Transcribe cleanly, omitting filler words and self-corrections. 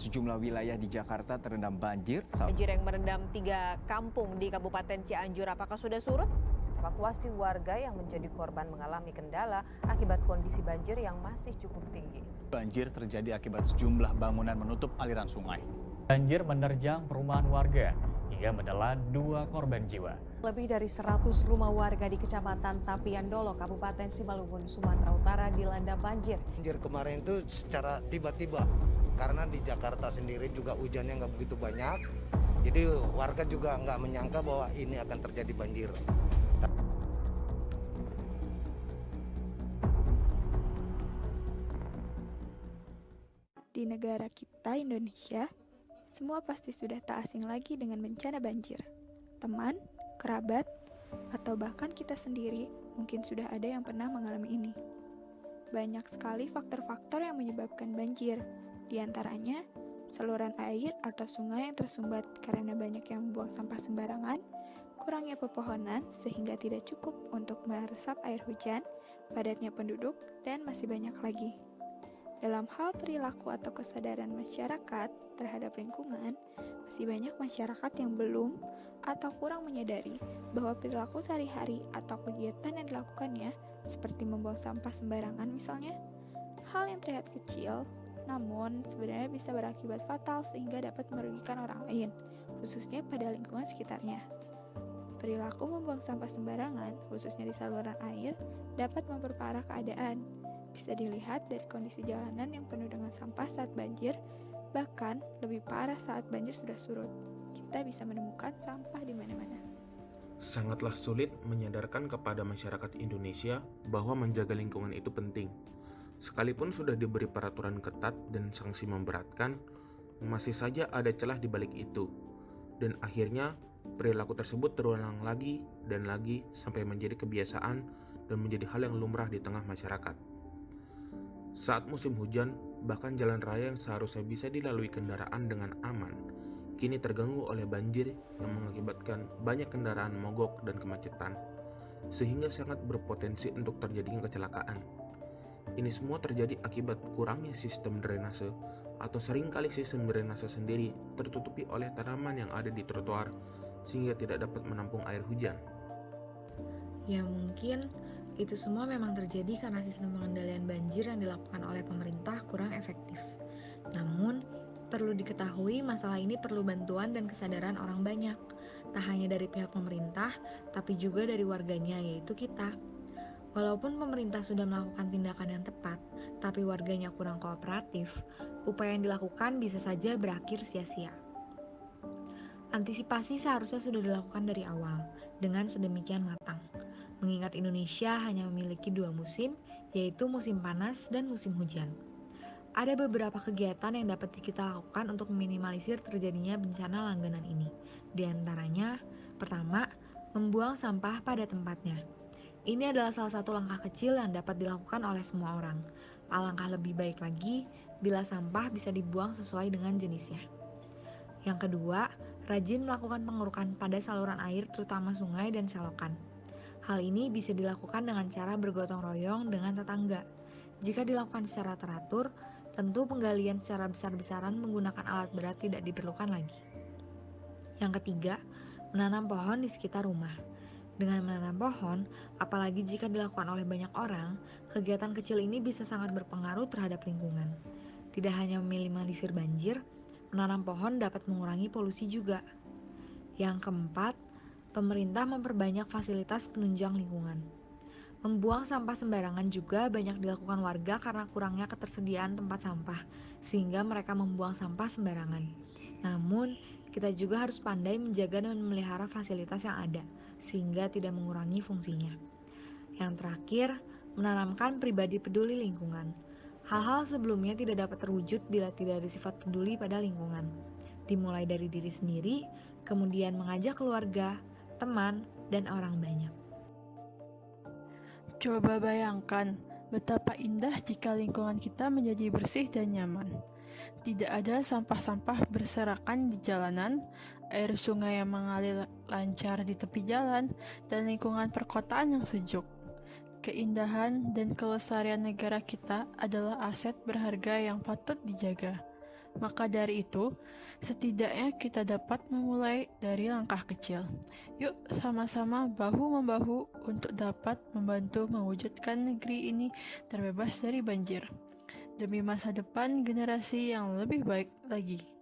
Sejumlah wilayah di Jakarta terendam banjir. Banjir yang merendam 3 kampung di Kabupaten Cianjur, apakah sudah surut? Evakuasi warga yang menjadi korban mengalami kendala akibat kondisi banjir yang masih cukup tinggi. Banjir terjadi akibat sejumlah bangunan menutup aliran sungai. Banjir menerjang perumahan warga hingga menelan 2 korban jiwa. Lebih dari 100 rumah warga di Kecamatan Tapiandolo, Kabupaten Simalungun, Sumatera Utara dilanda banjir. Banjir kemarin itu secara tiba-tiba, karena di Jakarta sendiri juga hujannya nggak begitu banyak, jadi warga juga nggak menyangka bahwa ini akan terjadi banjir. Di negara kita, Indonesia, semua pasti sudah tak asing lagi dengan bencana banjir. Teman, kerabat, atau bahkan kita sendiri mungkin sudah ada yang pernah mengalami ini. Banyak sekali faktor-faktor yang menyebabkan banjir, di antaranya saluran air atau sungai yang tersumbat karena banyak yang membuang sampah sembarangan, kurangnya pepohonan sehingga tidak cukup untuk meresap air hujan, padatnya penduduk, dan masih banyak lagi. Dalam hal perilaku atau kesadaran masyarakat terhadap lingkungan, masih banyak masyarakat yang belum atau kurang menyadari bahwa perilaku sehari-hari atau kegiatan yang dilakukannya, seperti membuang sampah sembarangan misalnya, hal yang terlihat kecil, namun sebenarnya bisa berakibat fatal sehingga dapat merugikan orang lain, khususnya pada lingkungan sekitarnya. Perilaku membuang sampah sembarangan, khususnya di saluran air, dapat memperparah keadaan. Bisa dilihat dari kondisi jalanan yang penuh dengan sampah saat banjir, bahkan lebih parah saat banjir sudah surut. Kita bisa menemukan sampah di mana-mana. Sangatlah sulit menyadarkan kepada masyarakat Indonesia bahwa menjaga lingkungan itu penting. Sekalipun sudah diberi peraturan ketat dan sanksi memberatkan, masih saja ada celah di balik itu. Dan akhirnya perilaku tersebut terulang lagi dan lagi sampai menjadi kebiasaan dan menjadi hal yang lumrah di tengah masyarakat. Saat musim hujan, bahkan jalan raya yang seharusnya bisa dilalui kendaraan dengan aman, kini terganggu oleh banjir yang mengakibatkan banyak kendaraan mogok dan kemacetan, sehingga sangat berpotensi untuk terjadinya kecelakaan. Ini semua terjadi akibat kurangnya sistem drainase, atau seringkali sistem drainase sendiri tertutupi oleh tanaman yang ada di trotoar, sehingga tidak dapat menampung air hujan. Ya mungkin itu semua memang terjadi karena sistem pengendalian banjir yang dilakukan oleh pemerintah kurang efektif. Namun, perlu diketahui masalah ini perlu bantuan dan kesadaran orang banyak, tak hanya dari pihak pemerintah, tapi juga dari warganya, yaitu kita. Walaupun pemerintah sudah melakukan tindakan yang tepat, tapi warganya kurang kooperatif, upaya yang dilakukan bisa saja berakhir sia-sia. Antisipasi seharusnya sudah dilakukan dari awal, dengan sedemikian matang. Mengingat Indonesia hanya memiliki 2 musim, yaitu musim panas dan musim hujan. Ada beberapa kegiatan yang dapat kita lakukan untuk meminimalisir terjadinya bencana langganan ini. Di antaranya, pertama, membuang sampah pada tempatnya. Ini adalah salah satu langkah kecil yang dapat dilakukan oleh semua orang. Alangkah lebih baik lagi bila sampah bisa dibuang sesuai dengan jenisnya. Yang kedua, rajin melakukan pengurukan pada saluran air terutama sungai dan selokan. Hal ini bisa dilakukan dengan cara bergotong royong dengan tetangga. Jika dilakukan secara teratur, tentu penggalian secara besar-besaran menggunakan alat berat tidak diperlukan lagi. Yang ketiga, menanam pohon di sekitar rumah. Dengan menanam pohon, apalagi jika dilakukan oleh banyak orang, kegiatan kecil ini bisa sangat berpengaruh terhadap lingkungan. Tidak hanya meminimalisir banjir, menanam pohon dapat mengurangi polusi juga. Yang keempat, pemerintah memperbanyak fasilitas penunjang lingkungan. Membuang sampah sembarangan juga banyak dilakukan warga karena kurangnya ketersediaan tempat sampah, sehingga mereka membuang sampah sembarangan. Namun, kita juga harus pandai menjaga dan memelihara fasilitas yang ada, sehingga tidak mengurangi fungsinya. Yang terakhir, menanamkan pribadi peduli lingkungan. Hal-hal sebelumnya tidak dapat terwujud bila tidak ada sifat peduli pada lingkungan. Dimulai dari diri sendiri, kemudian mengajak keluarga, teman, dan orang banyak. Coba bayangkan betapa indah jika lingkungan kita menjadi bersih dan nyaman. Tidak ada sampah-sampah berserakan di jalanan, air sungai yang mengalir lancar di tepi jalan, dan lingkungan perkotaan yang sejuk. Keindahan dan kelestarian negara kita adalah aset berharga yang patut dijaga. Maka dari itu, setidaknya kita dapat memulai dari langkah kecil. Yuk sama-sama bahu-membahu untuk dapat membantu mewujudkan negeri ini terbebas dari banjir. Demi masa depan generasi yang lebih baik lagi.